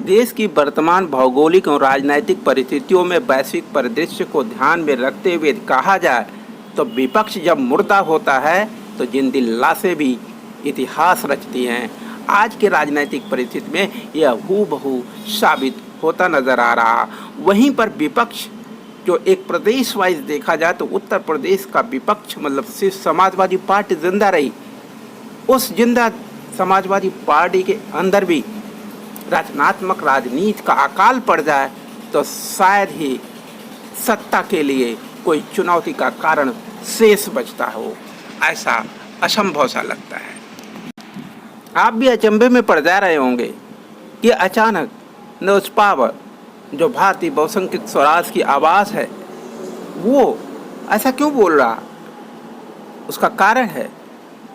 देश की वर्तमान भौगोलिक और राजनीतिक परिस्थितियों में वैश्विक परिदृश्य को ध्यान में रखते हुए कहा जाए तो विपक्ष जब मुर्दा होता है तो जिंदी लाशें भी इतिहास रचती हैं। आज के राजनीतिक परिस्थिति में यह हूबहू साबित होता नजर आ रहा। वहीं पर विपक्ष जो एक प्रदेश वाइज देखा जाए तो उत्तर प्रदेश का विपक्ष मतलब सिर्फ समाजवादी पार्टी जिंदा रही। उस जिंदा समाजवादी पार्टी के अंदर भी रचनात्मक राजनीति का अकाल पड़ जाए तो शायद ही सत्ता के लिए कोई चुनौती का कारण शेष बचता हो, ऐसा असंभव सा लगता है। आप भी अचंभे में पड़ जा रहे होंगे कि अचानक न्यूज पावर जो भारतीय बहुसंख्यक स्वराज की आवाज़ है वो ऐसा क्यों बोल रहा। उसका कारण है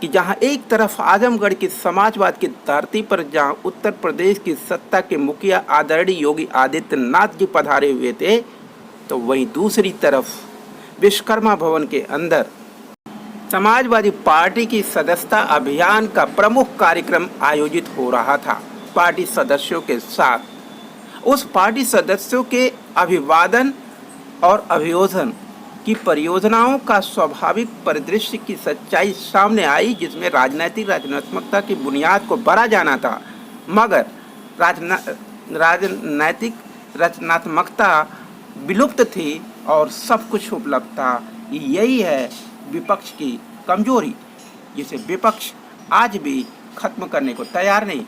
कि जहां एक तरफ आजमगढ़ की समाजवाद की धरती पर जहां उत्तर प्रदेश की सत्ता के मुखिया आदरणीय योगी आदित्यनाथ जी पधारे हुए थे, तो वहीं दूसरी तरफ विश्वकर्मा भवन के अंदर समाजवादी पार्टी की सदस्यता अभियान का प्रमुख कार्यक्रम आयोजित हो रहा था पार्टी सदस्यों के साथ। उस पार्टी सदस्यों के अभिवादन और अभियोजन की परियोजनाओं का स्वाभाविक परिदृश्य की सच्चाई सामने आई, जिसमें राजनीतिक रचनात्मकता की बुनियाद को भरा जाना था, मगर राजनैतिक रचनात्मकता विलुप्त थी और सब कुछ उपलब्ध था। यही है विपक्ष की कमजोरी, जिसे विपक्ष आज भी खत्म करने को तैयार नहीं।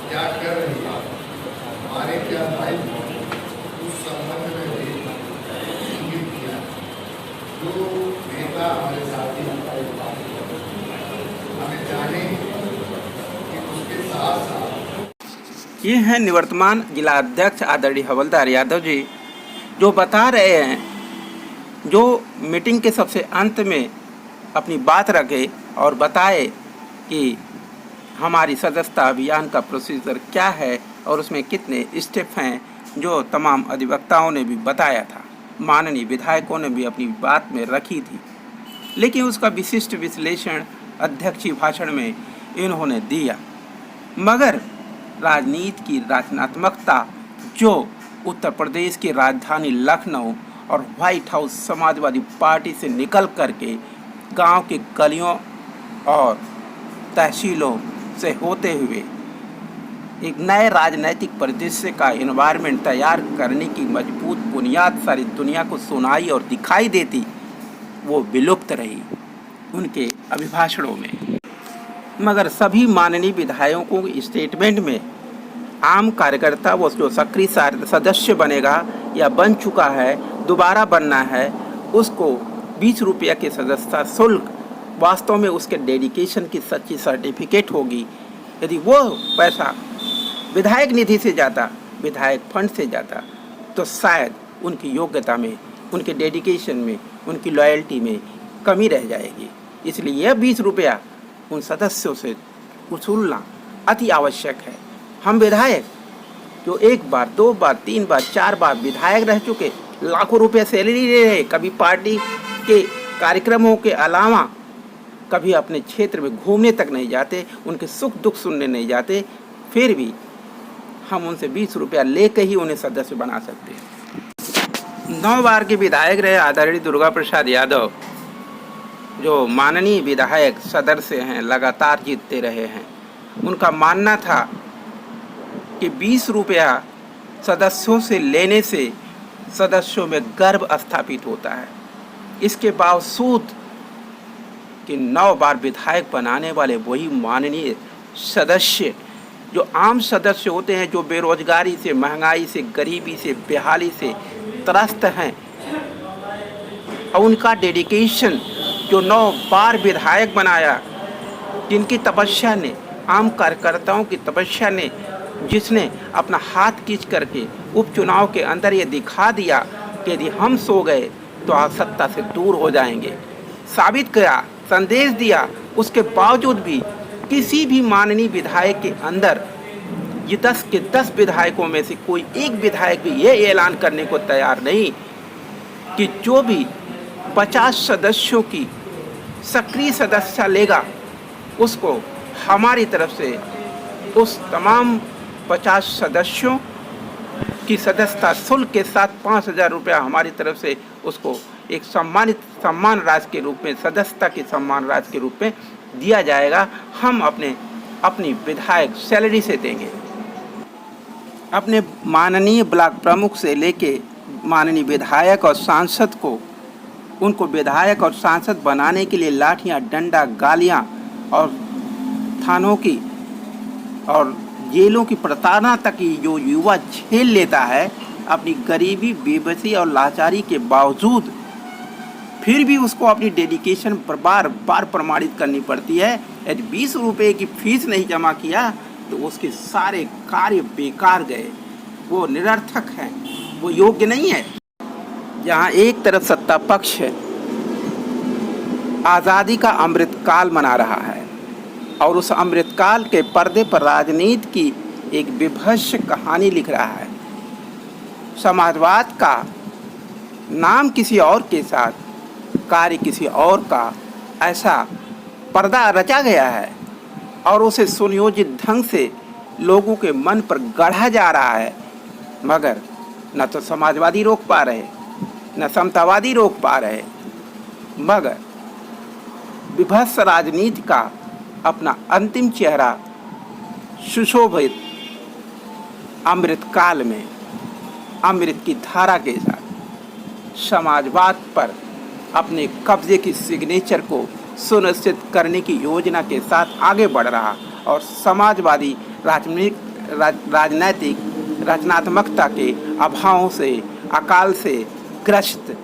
क्या कर रही है हमारे क्या भाई उस संबंध में भी इंगित किया। जो नेता हमारे साथी हमें जाने कि उसके साथ साथ ये हैं निवर्तमान जिला अध्यक्ष आदरणीय हवलदार यादव जी, जो बता रहे हैं, जो मीटिंग के सबसे अंत में अपनी बात रखे और बताए कि हमारी सदस्यता अभियान का प्रोसीजर क्या है और उसमें कितने स्टेप हैं, जो तमाम अधिवक्ताओं ने भी बताया था, माननीय विधायकों ने भी अपनी बात में रखी थी। लेकिन उसका विशिष्ट विश्लेषण अध्यक्षीय भाषण में इन्होंने दिया, मगर राजनीति की रचनात्मकता जो उत्तर प्रदेश की राजधानी लखनऊ और व्हाइट हाउस समाजवादी पार्टी से निकल करके गांव के गलियों और तहसीलों से होते हुए एक नए राजनीतिक परिदृश्य का एनवायरनमेंट तैयार करने की मजबूत बुनियाद सारी दुनिया को सुनाई और दिखाई देती, वो विलुप्त रही उनके अभिभाषणों में। मगर सभी माननीय विधायकों के स्टेटमेंट में आम कार्यकर्ता वो जो सक्रिय सदस्य बनेगा या बन चुका है, दोबारा बनना है, उसको 20 रुपये के सदस्यता शुल्क वास्तव में उसके डेडिकेशन की सच्ची सर्टिफिकेट होगी। यदि वो पैसा विधायक निधि से जाता, विधायक फंड से जाता, तो शायद उनकी योग्यता में, उनके डेडिकेशन में, उनकी लॉयल्टी में कमी रह जाएगी। इसलिए यह 20 रुपया उन सदस्यों से वसूलना अति आवश्यक है। हम विधायक जो 1 बार, 2 बार, 3 बार, 4 बार विधायक रह चुके, लाखों रुपये सैलरी ले रहे, कभी पार्टी के कार्यक्रमों के अलावा कभी अपने क्षेत्र में घूमने तक नहीं जाते, उनके सुख दुख सुनने नहीं जाते, फिर भी हम उनसे 20 रुपया लेकर ही उन्हें सदस्य बना सकते हैं। 9 बार के विधायक रहे आदरणीय दुर्गा प्रसाद यादव, जो माननीय विधायक सदर से हैं, लगातार जीतते रहे हैं। उनका मानना था कि 20 रुपया सदस्यों से लेने से सदस्यों में गर्व स्थापित होता है। इसके बावजूद कि 9 बार विधायक बनाने वाले वही माननीय सदस्य जो आम सदस्य होते हैं, जो बेरोजगारी से, महंगाई से, गरीबी से, बेहाली से त्रस्त हैं, और उनका डेडिकेशन जो 9 बार विधायक बनाया, जिनकी तपस्या ने, आम कार्यकर्ताओं की तपस्या ने, जिसने अपना हाथ खींच करके उपचुनाव के अंदर ये दिखा दिया कि यदि हम सो गए तो आप सत्ता से दूर हो जाएंगे, साबित किया, संदेश दिया, उसके बावजूद भी किसी भी माननीय विधायक के अंदर ये 10 के 10 विधायकों में से कोई एक विधायक भी ये ऐलान करने को तैयार नहीं कि जो भी 50 सदस्यों की सक्रिय सदस्यता लेगा उसको हमारी तरफ से उस तमाम 50 सदस्यों की सदस्यता शुल्क के साथ 5,000 रुपया हमारी तरफ से उसको एक सम्मान राशि के रूप में, सदस्यता के सम्मान राशि के रूप में दिया जाएगा। हम अपनी विधायक सैलरी से देंगे। अपने माननीय ब्लॉक प्रमुख से लेके माननीय विधायक और सांसद को, उनको विधायक और सांसद बनाने के लिए लाठियां, डंडा, गालियां और थानों की और जेलों की प्रताड़ना तक ही जो युवा झेल लेता है, अपनी गरीबी, बेबसी और लाचारी के बावजूद फिर भी उसको अपनी डेडिकेशन पर बार बार प्रमाणित करनी पड़ती है। यदि 20 रुपये की फीस नहीं जमा किया तो उसके सारे कार्य बेकार गए, वो निरर्थक हैं, वो योग्य नहीं है। जहाँ एक तरफ सत्ता पक्ष आज़ादी का अमृतकाल मना रहा है और उस अमृतकाल के पर्दे पर राजनीति की एक विभत्स कहानी लिख रहा है। समाजवाद का नाम किसी और के साथ, कार्य किसी और का, ऐसा पर्दा रचा गया है और उसे सुनियोजित ढंग से लोगों के मन पर गढ़ा जा रहा है, मगर न तो समाजवादी रोक पा रहे, न समतावादी रोक पा रहे, मगर विभत्स राजनीति का अपना अंतिम चेहरा सुशोभित अमृतकाल में अमृत की धारा के साथ समाजवाद पर अपने कब्जे की सिग्नेचर को सुनिश्चित करने की योजना के साथ आगे बढ़ रहा और समाजवादी राजनैतिक रचनात्मकता के अभावों से, अकाल से ग्रस्त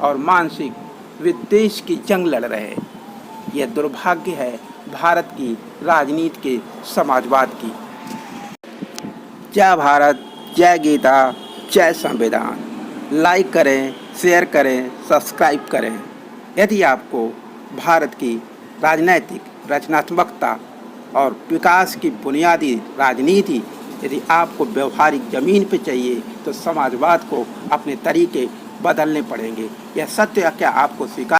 और मानसिक विद्वेष की जंग लड़ रहे। यह दुर्भाग्य है भारत की राजनीति के समाजवाद की। जय भारत, जय गीता, जय संविधान। लाइक करें, शेयर करें, सब्सक्राइब करें। यदि आपको भारत की राजनैतिक रचनात्मकता और विकास की बुनियादी राजनीति यदि आपको व्यवहारिक ज़मीन पे चाहिए तो समाजवाद को अपने तरीके बदलने पड़ेंगे। यह सत्य क्या आपको स्वीकार